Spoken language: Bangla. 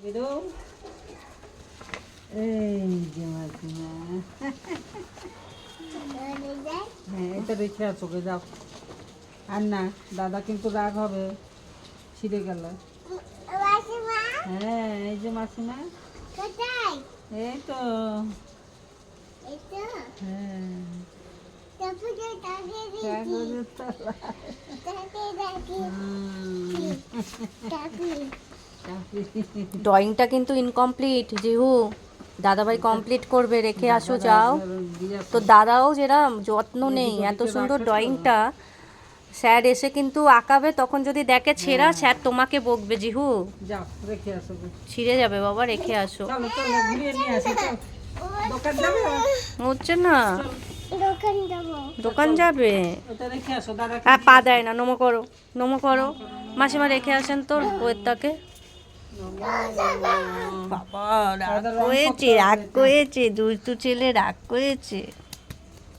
এই যে মাসিমা, হ্যাঁ এটা রেখে আসো গে, যাও। আর না, দাদা কিন্তু রাগ হবে, ছিঁড়ে গেল। হ্যাঁ এই যে মাসিমা, এই তো, হ্যাঁ কাগজের তলায়। ড্রয়িংটা কিন্তু ইনকমপ্লিট জিহু, দাদাভাই কমপ্লিট করবে, রেখে আসো যাও। তো দাদাও যেরকম যত্ন নেই এত সুন্দর ড্রয়িংটা, স্যার এসে কিন্তু আঁকাবে, তখন যদি দেখে ছেঁড়া, স্যার তোমাকে বকবে জিহু। যাও রেখে আসো, ছিঁড়ে যাবে বাবা, রেখে আসো। চলো চলো ঘুরিয়ে নিয়ে আসি, চল। দোকান যাবে? হচ্ছে না, দোকান যাবে। ওটা রেখে আসো, দাদা। হ্যাঁ পা দেয় না, নমো করো, নমো করো। মাসিমা রেখে আসেন তোর বইয়েরটাকে। বাবা রাগ করেছে, রাগ করেছে, দুষ্টু ছেলে রাগ করেছে।